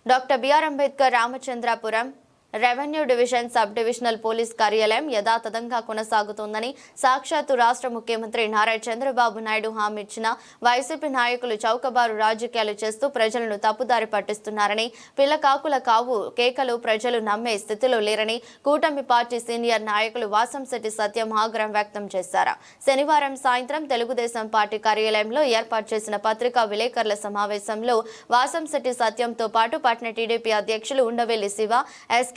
Doctor B R Ambedkar Ramachandrapuram revenue division sub divisional police కార్యాలయం యథాతథంగా కొనసాగుతోందని సాక్షాత్తు రాష్ట్ర ముఖ్యమంత్రి నారా చంద్రబాబు నాయుడు హామీ ఇచ్చిన వైసీపీ నాయకులు చౌకబారు రాజకీయాలు చేస్తూ ప్రజలను తప్పుదారి పట్టిస్తున్నారని, పిల్లకాకుల కావు కేకలు ప్రజలు నమ్మే స్థితిలో లేరని కూటమి పార్టీ సీనియర్ నాయకులు వాసంశెట్టి సత్యం ఆగ్రహం వ్యక్తం చేశారు. శనివారం సాయంత్రం తెలుగుదేశం పార్టీ కార్యాలయంలో ఏర్పాటు చేసిన పత్రికా విలేకరుల సమావేశంలో వాసంశెట్టి సత్యంతో పాటు పట్న టీడీపీ అధ్యక్షులు ఉండవెల్లి శివ,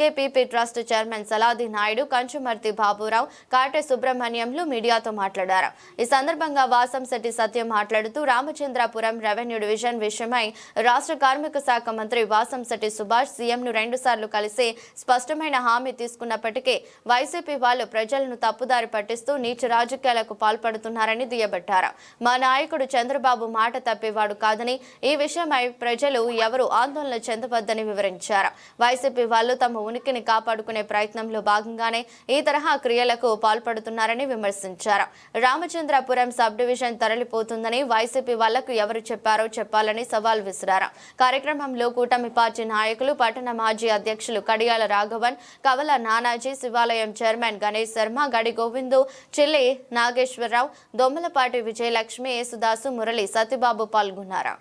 ఎస్కేపీపీ ట్రస్ట్ చైర్మన్ సలాది నాయుడు, కంచుమర్తి బాబురావు, కాటే సుబ్రహ్మణ్యంలు మీడియాతో మాట్లాడారు. ఈ సందర్భంగా వాసంశెట్టి సత్యం మాట్లాడుతూ రామచంద్రాపురం రెవెన్యూ డివిజన్ విషయమై రాష్ట్ర కార్మిక శాఖ మంత్రి వాసంశెట్టి సుభాష్ సీఎంను 2 సార్లు కలిసి స్పష్టమైన హామీ తీసుకున్నప్పటికీ వైసీపీ వాళ్ళు ప్రజలను తప్పుదారి పట్టిస్తూ నీచ రాజకీయాలకు పాల్పడుతున్నారని దుయ్యబట్టారు. మా నాయకుడు చంద్రబాబు మాట తప్పేవాడు కాదని, ఈ విషయమై ప్రజలు ఎవరు ఆందోళన చెందవద్దని వివరించారు. వైసీపీ వాళ్ళు తమ ఉనికిని కాపాడుకునే ప్రయత్నంలో భాగంగానే ఈ తరహా క్రియలకు పాల్పడుతున్నారని విమర్శించారు. రామచంద్రాపురం సబ్ డివిజన్ తరలిపోతుందని వైసీపీ వాళ్లకు ఎవరు చెప్పారో చెప్పాలని సవాల్ విసిరారు. కార్యక్రమంలో కూటమి పార్టీ నాయకులు, పట్టణ మాజీ అధ్యక్షులు కడియాల రాఘవన్, కవల నానాజీ, శివాలయం చైర్మన్ గణేష్ శర్మ, గడి గోవిందు, చిల్లి నాగేశ్వరరావు, దొమ్మలపాటి విజయలక్ష్మి, యేసుదాసు, మురళి, సత్యబాబు పాల్గొన్నారు.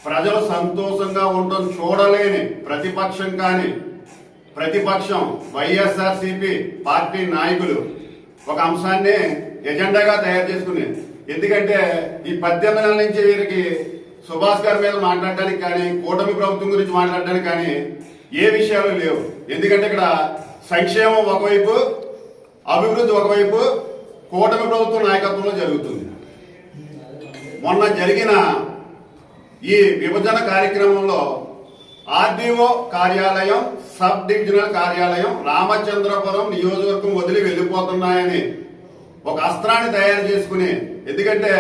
ప్రజలు సంతోషంగా ఉండడం చూడలేని ప్రతిపక్షం వైఎస్ఆర్సీపీ పార్టీ నాయకులు ఒక అంశాన్ని ఎజెండాగా తయారు చేసుకుని, ఎందుకంటే ఈ 18 నెలల నుంచి వీరికి సుభాష్ గారి మీద మాట్లాడడానికి కానీ, కూటమి ప్రభుత్వం గురించి మాట్లాడడానికి కానీ ఏ విషయాలు లేవు. ఎందుకంటే ఇక్కడ సంక్షేమం ఒకవైపు, అభివృద్ధి ఒకవైపు కూటమి ప్రభుత్వం నాయకత్వంలో జరుగుతుంది. మొన్న జరిగిన ఈ విభజన కార్యక్రమంలో ఆర్డీఓ కార్యాలయం, సబ్ డివిజనల్ కార్యాలయం రామచంద్రపురం నియోజకవర్గం వదిలి వెళ్లిపోతున్నాయని ఒక అస్త్రాన్ని తయారు చేసుకుని, ఎందుకంటే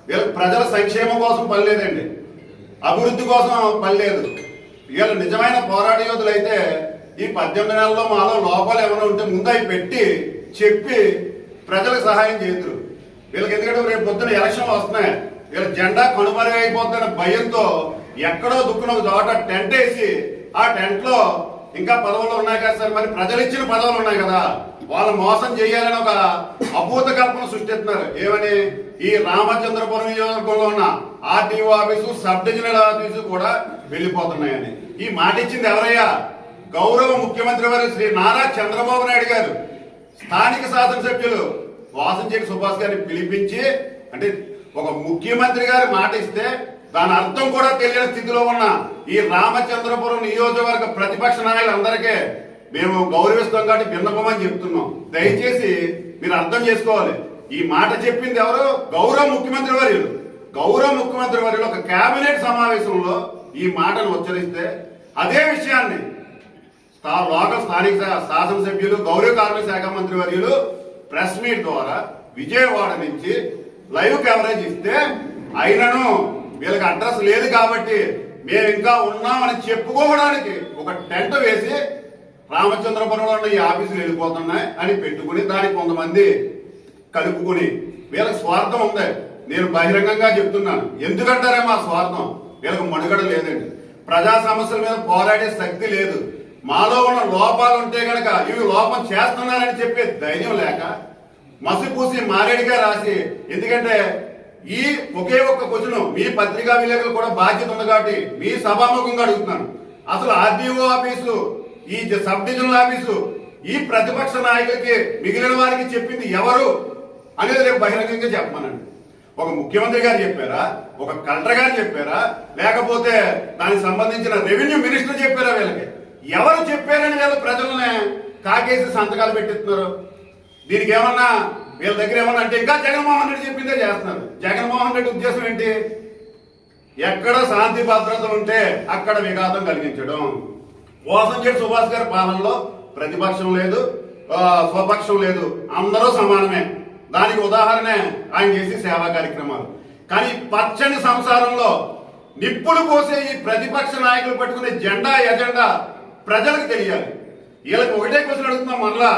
వీళ్ళకి ప్రజల సంక్షేమం కోసం పనిలేదండి, అభివృద్ధి కోసం పనిలేదు. వీళ్ళు నిజమైన పోరాట యోధులు అయితే ఈ 18 నెలల్లో మాలో లోపాలు ఏమైనా ఉంటే ముందు అవి పెట్టి చెప్పి ప్రజలకు సహాయం చేతురు. వీళ్ళకి ఎందుకంటే రేపు పొద్దున ఎలక్షన్లు వస్తున్నాయి, వీళ్ళ జెండా కనుమరుగైపోతున్న భయంతో ఎక్కడో దుక్కున ఒక చోట టెంట్ వేసి, ఆ టెంట్ లో ఇంకా పదవులు ఉన్నాయి కదా సార్, మరి ప్రజలు ఇచ్చిన పదవులు ఉన్నాయి కదా, వాళ్ళు మోసం చేయాలని ఒక అభూత కల్పన సృష్టిస్తున్నారు. ఏమని? ఈ రామచంద్రపురం నియోజకవర్గంలో ఉన్న RTO office, sub divisional office కూడా వెళ్లిపోతున్నాయని. ఈ మాట ఇచ్చింది ఎవరయ్యా? గౌరవ ముఖ్యమంత్రి వారు శ్రీ నారా చంద్రబాబు నాయుడు గారు స్థానిక శాసనసభ్యులు వాసంశెట్టి సుభాష్ గారిని పిలిపించి, అంటే ఒక ముఖ్యమంత్రి గారి మాట ఇస్తే దాని అర్థం కూడా తెలియని స్థితిలో ఉన్న ఈ రామచంద్రపురం నియోజకవర్గ ప్రతిపక్ష నాయకులందరికీ మేము గౌరవిస్తాం కాబట్టి విన్నపమని చెప్తున్నాం. దయచేసి మీరు అర్థం చేసుకోవాలి. ఈ మాట చెప్పింది ఎవరు? గౌరవ ముఖ్యమంత్రి వర్యులు. గౌరవ ముఖ్యమంత్రి వర్యులు ఒక కేబినెట్ సమావేశంలో ఈ మాటను ఉచ్చరిస్తే, అదే విషయాన్ని లోకల్ స్థానిక శాసనసభ్యులు, గౌరవ కార్మిక శాఖ మంత్రి వర్యులు ప్రెస్ మీట్ ద్వారా విజయవాడ నుంచి లైవ్ కవరేజ్ ఇస్తే, అయినను వీళ్ళకి అడ్రస్ లేదు కాబట్టి మేము ఇంకా ఉన్నామని చెప్పుకోవడానికి ఒక టెంట్ వేసి రామచంద్రపురంలో ఉన్న ఈ ఆఫీసులు వెళ్ళిపోతున్నాయి అని పెట్టుకుని, దానికి కొంతమంది కలుపుకుని, వీళ్ళకి స్వార్థం ఉంది. నేను బహిరంగంగా చెప్తున్నాను. ఎందుకంటారేమో ఆ స్వార్థం. వీళ్ళకి మనుగడ లేదండి, ప్రజా సమస్యల మీద పోరాడే శక్తి లేదు. మాలో ఉన్న లోపాలు ఉంటే గనక ఇవి లోపం చేస్తున్నారని చెప్పే ధైర్యం లేక మసిపూసి మారేడిగా రాసి, ఎందుకంటే ఈ ఒకే ఒక్క క్వశ్చన్ మీ పత్రికా విలేకరులు కూడా బాధ్యత ఉంది కాబట్టి మీ సభాముఖంగా అడుగుతున్నాను. అసలు ఆర్డీఓ ఆఫీసు, ఈ సబ్ డివిజనల్ ఆఫీసు ఈ ప్రతిపక్ష నాయకులకి, మిగిలిన వారికి చెప్పింది ఎవరు అనేది రేపు బహిరంగంగా చెప్పమనండి. ఒక ముఖ్యమంత్రి గారు చెప్పారా? ఒక కలెక్టర్ గారు చెప్పారా? లేకపోతే దానికి సంబంధించిన రెవెన్యూ మినిస్టర్ చెప్పారా? వీళ్ళకి ఎవరు చెప్పారని వీళ్ళు ప్రజలనే కాకేసి సంతకాలు పెట్టిస్తున్నారు. దీనికి ఏమన్నా వీళ్ళ దగ్గర ఏమన్నా అంటే ఇంకా జగన్మోహన్ రెడ్డి చెప్పిందే చేస్తున్నారు. జగన్మోహన్ రెడ్డి ఉద్దేశం ఏంటి? ఎక్కడ శాంతి భద్రతలు ఉంటే అక్కడ విఘాతం కలిగించడం. వాసంశెట్టి సుభాష్ గారి పాలనలో ప్రతిపక్షం లేదు, స్వపక్షం లేదు, అందరూ సమానమే. దానికి ఉదాహరణే ఆయన చేసే సేవా కార్యక్రమాలు. కానీ పచ్చని సంసారంలో నిప్పులు పోసే ఈ ప్రతిపక్ష నాయకులు పట్టుకునే జెండా ఎజెండా ప్రజలకు తెలియాలి. వీళ్ళకి ఒకటే క్వశ్చన్ అడుగుతున్నాం మరలా,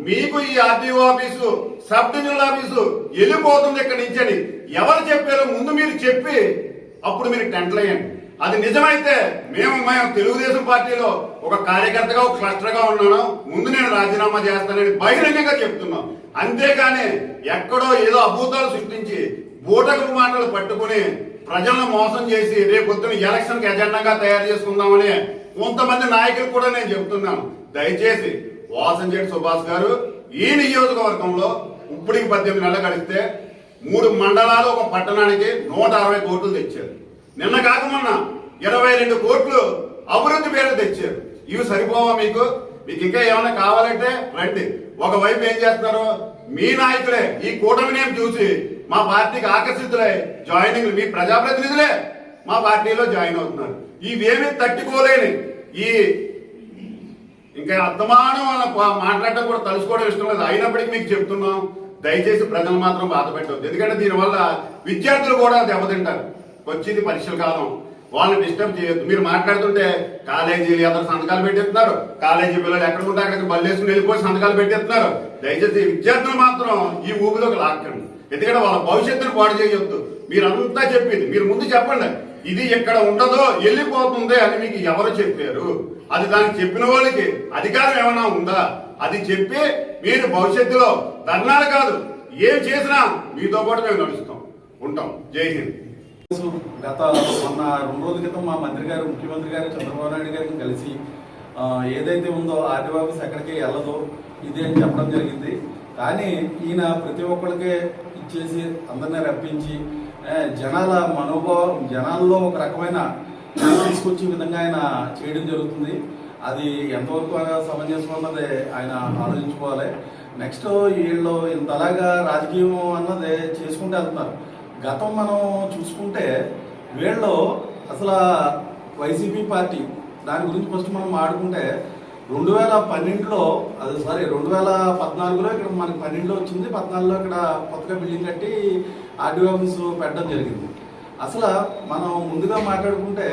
మీకు ఈ RTO office, sub divisional office వెళ్ళిపోతుంది ఇక్కడి నుంచి అని ఎవరు చెప్పారో ముందు మీరు చెప్పి అప్పుడు మీరు టెంట్లు వేయండి. అది నిజమైతే మేము తెలుగుదేశం పార్టీలో ఒక కార్యకర్తగా ఒక క్లస్టర్గా ఉన్నాను, ముందు నేను రాజీనామా చేస్తానని బహిరంగంగా చెప్తున్నాం. అంతేకాని ఎక్కడో ఏదో అభూతాలు సృష్టించి బూటకపు మాటలు పట్టుకుని ప్రజలను మోసం చేసి రేపొద్దున ఎలక్షన్ కి ఎజెండాగా తయారు చేసుకుందామని కొంతమంది నాయకులు కూడా నేను చెప్తున్నాను. దయచేసి వాసంశెట్టి సుభాష్ గారు ఈ నియోజకవర్గంలో ఇప్పటికి 18 నెలలు గడిస్తే 3 మండలాలు ఒక పట్టణానికి 160 కోట్లు తెచ్చారు. నిన్న కాక మొన్న 22 కోట్లు అభివృద్ధి పేరు తెచ్చారు. ఇవి సరిపోవా మీకు? మీకు ఇంకా ఏమైనా కావాలంటే రండి. ఒకవైపు ఏం చేస్తున్నారు, మీ నాయకులే ఈ కూటమిని చూసి మా పార్టీకి ఆకర్షితులై జాయినింగ్ మీ ప్రజాప్రతినిధులే మా పార్టీలో జాయిన్ అవుతున్నారు. ఇవేమీ తట్టుకోలేని ఈ ఇంకా అర్థమానం మాట్లాడటం కూడా తలుసుకోవడం ఇష్టం లేదు. అయినప్పటికీ మీకు చెప్తున్నాం, దయచేసి ప్రజలు మాత్రం బాధ పెట్టవద్దు. ఎందుకంటే దీనివల్ల విద్యార్థులు కూడా దెబ్బతింటారు. వచ్చింది పరీక్షల కాలం, వాళ్ళని డిస్టర్బ్ చేయొద్దు. మీరు మాట్లాడుతుంటే కాలేజీలు అందరూ సంతకాలు పెట్టేస్తున్నారు, కాలేజీ పిల్లలు ఎక్కడ ఉంటే అక్కడికి బల్లేసుకుని వెళ్ళిపోయి సంతకాలు పెట్టేస్తున్నారు. దయచేసి విద్యార్థులు మాత్రం ఈ ఊపిలోకి లాక్కండి. ఎందుకంటే వాళ్ళ భవిష్యత్తును పాడు చేయొద్దు. మీరంతా చెప్పింది మీరు ముందు చెప్పండి, ఇది ఎక్కడ ఉండదో వెళ్ళిపోతుంది అని మీకు ఎవరు చెప్పారు? అది దానికి చెప్పిన వాళ్ళకి అధికారం ఏమైనా ఉందా? అది చెప్పి మీరు భవిష్యత్తులో ధర్నాలు కాదు ఏం చేసినా మీతో పాటు మేము నడుస్తాం ఉంటాం. జై హింద్. గత మొన్న 2 రోజుల క్రితం మా మంత్రి గారు, ముఖ్యమంత్రి గారు చంద్రబాబు నాయుడు గారిని కలిసి ఏదైతే ఉందో ఆర్డీఓ ఆఫీస్ ఎక్కడికి వెళ్ళదో ఇది అని చెప్పడం జరిగింది. కానీ ఈయన ప్రతి ఒక్కరికి ఇచ్చేసి అందరినీ రప్పించి జనాల మనోభావం, జనాల్లో ఒక రకమైన తీసుకొచ్చే విధంగా ఆయన చేయడం జరుగుతుంది. అది ఎంతవరకు సమంజసం అన్నది ఆయన ఆలోచించుకోవాలి. నెక్స్ట్ వీళ్ళు ఇంతలాగా రాజకీయం అన్నది చేసుకుంటూ వెళ్తున్నారు. గతం మనం చూసుకుంటే వీళ్ళు అసలు వైసీపీ పార్టీ దాని గురించి ఫస్ట్ మనం ఆడుకుంటే 2012లో 2014లో ఇక్కడ మనకి 12లో వచ్చింది, 14లో ఇక్కడ కొత్తగా బిల్డింగ్ కట్టి ఆర్డీఓ ఆఫీసు పెట్టడం జరిగింది. అసలు మనం ముందుగా మాట్లాడుకుంటే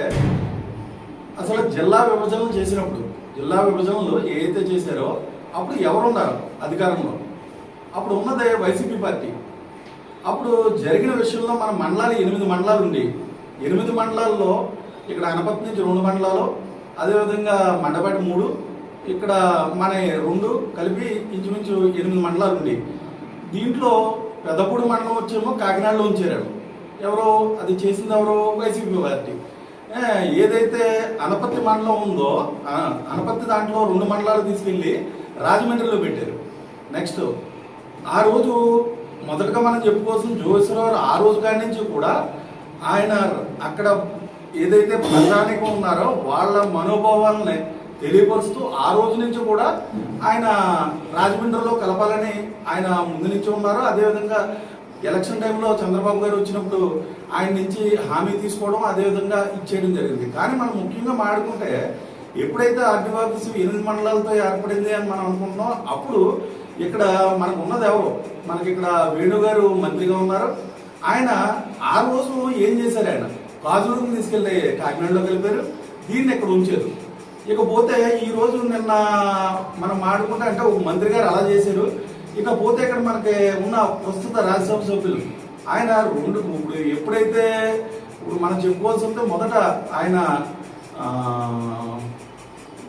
అసలు జిల్లా విభజనలు చేసినప్పుడు, జిల్లా విభజనలు ఏదైతే చేశారో అప్పుడు ఎవరున్నారు అధికారంలో? అప్పుడు ఉన్నదే వైసీపీ పార్టీ. అప్పుడు జరిగిన విషయంలో మన మండలాలు 8 మండలాలు ఉండి 8 మండలాల్లో ఇక్కడ అనపర్తి నుంచి 2 మండలాలు, అదేవిధంగా మండపేట 3, ఇక్కడ మన 2 కలిపి ఇంచుమించు 8 మండలాలు ఉండి దీంట్లో పెద్దపూడి మండలం వచ్చేమో కాకినాడలో ఉంచారు. ఎవరో అది చేసింది ఎవరో వైసీపీ పార్టీ. ఏదైతే అనపర్తి మండలం ఉందో అనపర్తి దాంట్లో 2 మండలాలు తీసుకెళ్లి రాజమండ్రిలో పెట్టారు. నెక్స్ట్ ఆ రోజు మొదటగా మనం చెప్పుకోవాల్సిన జోగేశ్వరరావు ఆ రోజు కాడి నుంచి కూడా ఆయన అక్కడ ఏదైతే ప్రజానికం ఉన్నారో వాళ్ళ మనోభావాలని తెలియపరుస్తూ ఆ రోజు నుంచి కూడా ఆయన రాజమండ్రిలో కలపాలని ఆయన ముందు నుంచి ఉన్నారు. అదేవిధంగా ఎలక్షన్ టైంలో చంద్రబాబు గారు వచ్చినప్పుడు ఆయన నుంచి హామీ తీసుకోవడం అదేవిధంగా ఇచ్చేయడం జరిగింది. కానీ మనం ముఖ్యంగా మాట్లాడుకుంటే ఎప్పుడైతే ఆర్డీఓ ఆఫీసు 8 మండలాలతో ఏర్పడింది అని మనం అనుకుంటున్నాం, అప్పుడు ఇక్కడ మనకు ఉన్నది ఎవరు? మనకి ఇక్కడ వేణు గారు మంత్రిగా ఉన్నారు. ఆయన ఆ రోజు ఏం చేశారు? ఆయన కాజులూరుని తీసుకెళ్లి కాకినాడలో కలిపారు, దీన్ని ఇక్కడ ఉంచారు. ఇకపోతే ఈ రోజు నిన్న మనం మాట్లాడుకుంటే అంటే ఒక మంత్రి గారు అలా చేశారు. ఇకపోతే ఇక్కడ మనకి ఉన్న ప్రస్తుత రాజ్యసభ సభ్యులు ఆయన ఇప్పుడు ఎప్పుడైతే ఇప్పుడు మనం చెప్పుకోవాల్సి ఉంటే మొదట ఆయన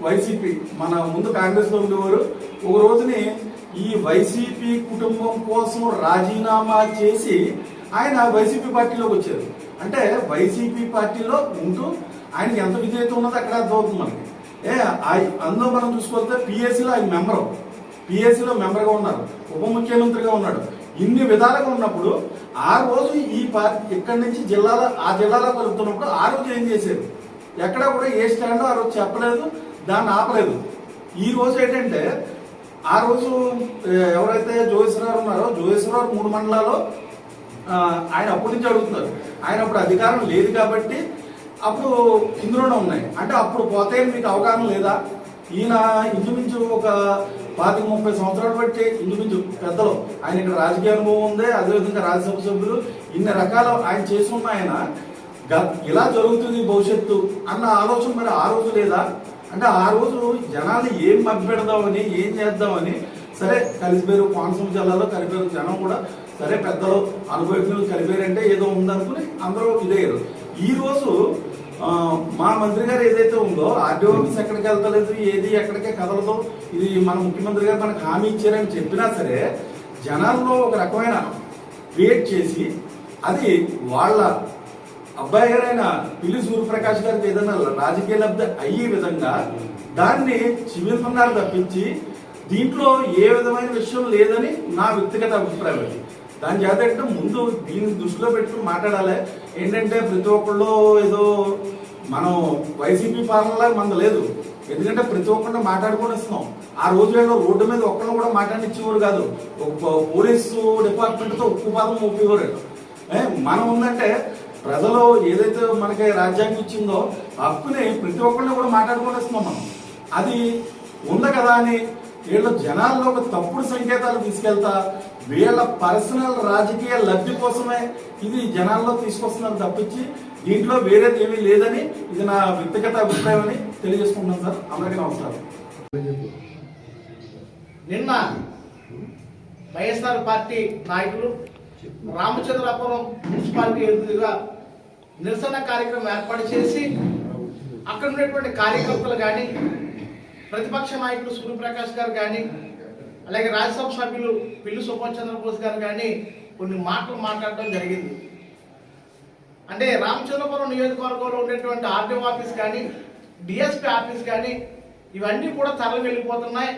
వైసీపీ మన ముందు కాంగ్రెస్లో ఉండేవారు. ఒక రోజుని ఈ వైసీపీ కుటుంబం కోసం రాజీనామా చేసి ఆయన వైసీపీ పార్టీలోకి వచ్చారు. అంటే వైసీపీ పార్టీలో ఉంటూ ఆయనకి ఎంత విధేయత ఉన్నదో అక్కడ అర్థమవుతుంది మనకి. అందులో మనం చూసుకొస్తే పిఎస్సీలో ఆయన మెంబరు, పిఎస్సీలో మెంబర్గా ఉన్నారు, ఉప ముఖ్యమంత్రిగా ఉన్నాడు. ఇన్ని విధాలుగా ఉన్నప్పుడు ఆ రోజు ఈ పార్టీ ఇక్కడి నుంచి ఆ జిల్లాలో కలుపుతున్నప్పుడు ఆ రోజు ఏం చేశారు? ఎక్కడా కూడా ఏ స్టాండో ఆ రోజు చెప్పలేదు, దాన్ని ఆపలేదు. ఈ రోజు ఏంటంటే ఆ రోజు ఎవరైతే జోగేశ్వరరావు ఉన్నారో జోగేశ్వరరావు 3 మండలాల్లో ఆయన అప్పటి నుంచి అడుగుతున్నారు. ఆయన అప్పుడు అధికారం లేదు కాబట్టి అప్పుడు ఇందులోనే ఉన్నాయి. అంటే అప్పుడు పోతే మీకు అవగాహన లేదా? ఈయన ఇంచుమించు ఒక 25-30 సంవత్సరాలు బట్టి ఇంచుమించు పెద్దలు ఆయన ఇక్కడ రాజకీయ అనుభవం ఉంది, అదేవిధంగా రాజ్యసభ సభ్యులు ఇన్ని రకాల ఆయన చేస్తున్న ఆయన ఇలా జరుగుతుంది భవిష్యత్తు అన్న ఆలోచన మరి ఆ రోజు లేదా? అంటే ఆ రోజు జనాన్ని ఏం మభ్యపెడదామని ఏం చేద్దామని సరే కలిసిపోయారు. కోనసీమ జిల్లాలో కలిపారు జనం కూడా. సరే పెద్దలు అనుభవజ్ఞులు కలిపారంటే ఏదో ఉందనుకుని అందరూ ఇదయ్యారు. ఈ రోజు మా మంత్రి గారు ఏదైతే ఉందో ఆర్డీఓ ఆఫీస్ ఎక్కడికి వెళ్తలేదు, ఏది ఎక్కడికే కదలదు, ఇది మన ముఖ్యమంత్రి గారు మనకు హామీ ఇచ్చారని చెప్పినా సరే జనాల్లో ఒక రకమైన క్రియేట్ చేసి అది వాళ్ళ అబ్బాయి గారైన పిల్లి సూర్యప్రకాష్ గారికి ఏదైనా రాజకీయ లబ్ధి అయ్యే విధంగా దాన్ని చివిస్తున్నారు తప్పించి దీంట్లో ఏ విధమైన విషయం లేదని నా వ్యక్తిగత అభిప్రాయం. అది దాని చేత ముందు దీన్ని దృష్టిలో పెట్టుకుని మాట్లాడాలి. ఏంటంటే ప్రతి ఒక్కళ్ళు ఏదో మనం వైసీపీ పాలనలా మనది లేదు. ఎందుకంటే ప్రతి ఒక్కరిని మాట్లాడుకొని వస్తున్నాం. ఆ రోజుల్లో రోడ్డు మీద ఒక్కరిని కూడా మాట్లాడిచ్చేవారు కాదు. ఒక పోలీసు డిపార్ట్మెంట్తో ఉక్కు పాదం ఊపేవారు. మనం ఉందంటే ప్రజలు ఏదైతే మనకి రాజ్యాంగం ఇచ్చిందో హక్కుని ప్రతి ఒక్కరిని కూడా మాట్లాడుకొని వస్తున్నాం మనం. అది ఉంది కదా అని వీళ్ళ జనాల్లో ఒక తప్పుడు సంకేతాలు తీసుకెళ్తా వీళ్ళ పర్సనల్ రాజకీయ లబ్ధి కోసమే ఇది జనాల్లో తీసుకొస్తున్నారు తప్పించి దీంట్లో వేరేది ఏమీ లేదని ఇది నా వ్యక్తిగత అభిప్రాయం అని తెలియజేసుకుంటున్నాను సార్. అందరికీ నమస్కారం. నిన్న వైఎస్ఆర్ పార్టీ నాయకులు రామచంద్రాపురం మున్సిపాలిటీ ఎదురుగా నిరసన కార్యక్రమం ఏర్పాటు చేసి అక్కడ ఉన్నటువంటి కార్యకర్తలు కానీ ప్రతిపక్ష నాయకులు సూర్యప్రకాష్ గారు కానీ అలాగే రాజ్యసభ సభ్యులు పిల్లి సుభాష్ చంద్రబోస్ గారు కానీ కొన్ని మాటలు మాట్లాడడం జరిగింది. అంటే రామచంద్రపురం నియోజకవర్గంలో ఉండేటువంటి ఆర్డీఓ ఆఫీస్ కానీ డిఎస్పీ ఆఫీస్ కానీ ఇవన్నీ కూడా తరలి వెళ్ళిపోతున్నాయి,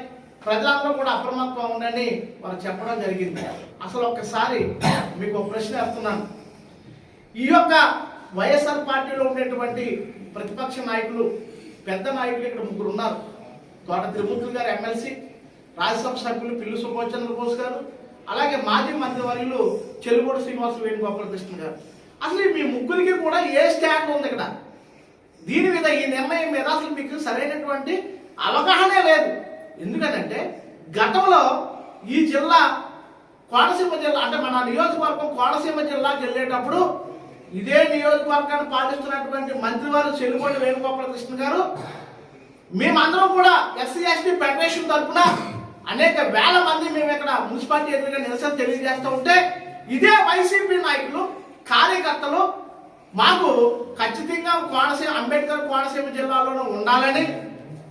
ప్రజలందరూ కూడా అప్రమత్తం ఉండని వారు చెప్పడం జరిగింది. అసలు ఒక్కసారి మీకు ఒక ప్రశ్న వేస్తున్నాను. ఈ యొక్క వైఎస్ఆర్ పార్టీలో ఉండేటువంటి ప్రతిపక్ష నాయకులు పెద్ద నాయకులు ఇక్కడ ముగ్గురు ఉన్నారు. తోట తిరుమూర్తులు గారు ఎమ్మెల్సీ, రాజ్యసభ సభ్యులు పిల్లి సుభాష్ చంద్రబోస్ గారు, అలాగే మాజీ మంత్రివర్యులు చెలుగోడు శ్రీనివాస వేణుగోపాలకృష్ణ గారు. అసలు మీ ముగ్గురికి కూడా ఏ స్టాండ్ ఉంది ఇక్కడ? దీని మీద ఈ నిర్ణయం మీద అసలు మీకు సరైనటువంటి అవగాహనే లేదు. ఎందుకంటే గతంలో ఈ జిల్లా కోనసీమ జిల్లా అంటే మన నియోజకవర్గం కోనసీమ జిల్లాకి వెళ్ళేటప్పుడు ఇదే నియోజకవర్గాన్ని పాలిస్తున్నటువంటి మంత్రివారు చెలుగోడు వేణుగోపాలకృష్ణ గారు మేమందరం కూడా ఎస్సీ ఎస్టీ ఫెడరేషన్ తరఫున అనేక వేల మంది మేము ఇక్కడ మున్సిపాలిటీ ఎదురుగా నిరసన తెలియజేస్తూ ఉంటే ఇదే వైసీపీ నాయకులు కార్యకర్తలు మాకు ఖచ్చితంగా కోనసీమ అంబేద్కర్ కోనసీమ జిల్లాలోనే ఉండాలని,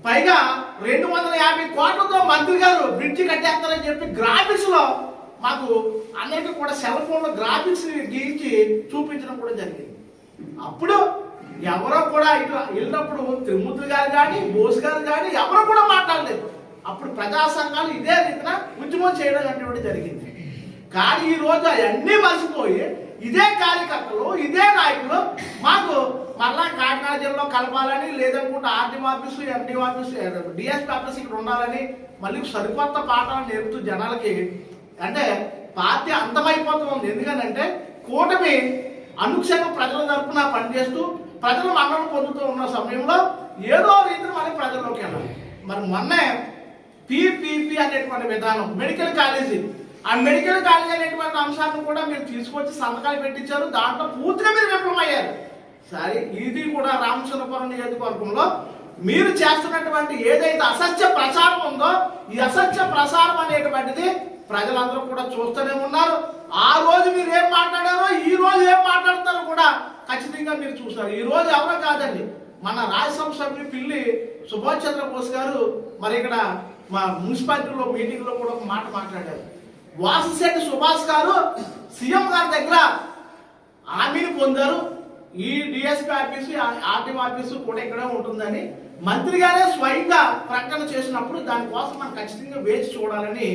పైగా 250 కోట్లతో మంత్రి గారు బ్రిడ్జి కట్టేస్తారని చెప్పి గ్రాఫిక్స్ లో మాకు అందరికీ కూడా సెల్ ఫోన్ లో గ్రాఫిక్స్ గీయించి చూపించడం కూడా జరిగింది. అప్పుడు ఎవరో కూడా ఇట్లా వెళ్ళినప్పుడు తిరుమూర్తులు గారు కానీ బోస్ గారు కానీ ఎవరో కూడా మాట్లాడలేదు. అప్పుడు ప్రజా సంఘాలు ఇదే రీతిన ఉద్యమం చేయడం అనేటువంటి జరిగింది. కానీ ఈ రోజు అవన్నీ మర్చిపోయి ఇదే కార్యకర్తలు ఇదే నాయకులు మాకు మళ్ళా కాకినాడ జిల్లాలో కలపాలని, లేదనుకుంటే RDO office MDO office DSP office ఇక్కడ ఉండాలని మళ్ళీ సరికొత్త పాఠాలు నేర్పుతూ జనాలకి అంటే పార్టీ అంతమైపోతుంది. ఎందుకంటే కూటమి అనుక్షణం ప్రజల తరఫున పనిచేస్తూ ప్రజలు మన్నన పొందుతూ ఉన్న సమయంలో ఏదో రీతిని మనకి ప్రజల్లోకి వెళ్ళాలి. మరి మొన్నే పీపీపీ అనేటువంటి విధానం మెడికల్ కాలేజీ, ఆ మెడికల్ కాలేజీ అనేటువంటి అంశాలను కూడా మీరు తీసుకొచ్చి సంతకాలు పెట్టించారు. దాంట్లో పూర్తిగా మీరు విఫలమయ్యారు. సరే, ఇది కూడా రామచంద్రపురం నియోజకవర్గంలో మీరు చేస్తున్నటువంటి ఏదైతే అసత్య ప్రచారం ఉందో ఈ అసత్య ప్రచారం అనేటువంటిది ప్రజలందరూ కూడా చూస్తూనే ఉన్నారు. ఆ రోజు మీరు ఏం మాట్లాడారో ఈ రోజు ఏం మాట్లాడతారో కూడా ఖచ్చితంగా మీరు చూస్తారు. ఈ రోజు ఎవరో కాదండి, మన రాజ్యసభ సభ్యులు పిల్లి సుభాష్ చంద్రబోస్ గారు మరి ఇక్కడ మా మున్సిపాలిటీలో మీటింగ్ లో కూడా ఒక మాట మాట్లాడారు. వాసిశెట్టి సుభాష్ గారు సీఎం గారి దగ్గర హామీని పొందారు, ఈ డిఎస్పీ ఆఫీసు ఆర్టీఓ ఆఫీసు కూడా ఇక్కడే ఉంటుందని మంత్రి గారే స్వయంగా ప్రకటన చేసినప్పుడు దానికోసం మనం ఖచ్చితంగా వేచి చూడాలని.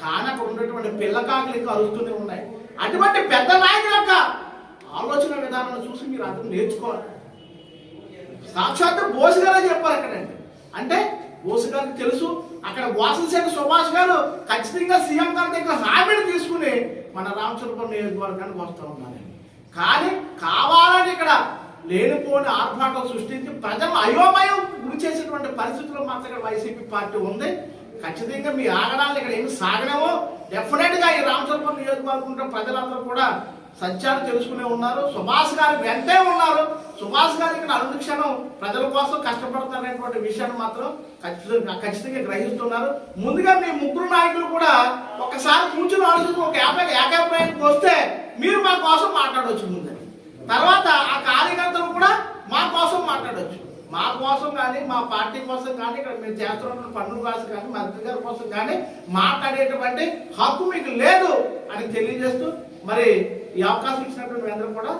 కానీ అక్కడ ఉన్నటువంటి పిల్లకాకులు ఇంకా అరుస్తూనే ఉన్నాయి. అటువంటి పెద్ద నాయకుల యొక్క ఆలోచన విధానాన్ని చూసి మీరు అందరూ నేర్చుకోవాలి. సాక్షాత్తు బోస్ గారే చెప్పారు అక్కడండి. అంటే బోస్ గారికి తెలుసు అక్కడ వాసిశెట్టి సుభాష్ గారు ఖచ్చితంగా సీఎం గారి దగ్గర హామీని తీసుకుని మన రామచంద్రపురం నియోజకవర్గానికి వస్తూ ఉన్నారని. కానీ కావాలని ఇక్కడ లేనిపోని ఆర్భాటం సృష్టించి ప్రజలు అయోమయం గురి చేసేటువంటి పరిస్థితుల్లో మాత్రం ఇక్కడ వైసీపీ పార్టీ ఉంది. ఖచ్చితంగా మీ ఆగడాలు ఇక్కడ ఏమి సాగడమో డెఫినెట్ గా ఈ రామచంద్రపురం నియోజకవర్గం ప్రజలందరూ కూడా సత్యాలు తెలుసుకునే ఉన్నారు. సుభాష్ గారు వెంటే ఉన్నారు. సుభాష్ గారు ఇక్కడ అనుక్షణం ప్రజల కోసం కష్టపడుతున్నటువంటి విషయాన్ని మాత్రం ఖచ్చితంగా గ్రహిస్తున్నారు. ముందుగా మీ ముగ్గురు నాయకులు కూడా ఒకసారి కూర్చుని ఆలోచించి ఒక ఏకాభిప్రాయానికి వస్తే మీరు మా కోసం మాట్లాడవచ్చు ముందు. తర్వాత ఆ కార్యకర్తలు కూడా మా కోసం మాట్లాడొచ్చు. మా కోసం కానీ మా పార్టీ కోసం కానీ ఇక్కడ మేము చేస్తున్న పన్నుల కోసం కానీ మంత్రి గారి కోసం కానీ మాట్లాడేటువంటి హక్కు మీకు లేదు అని తెలియజేస్తూ మరి ఈ అవకాశం ఇచ్చినటువంటి అందరూ కూడా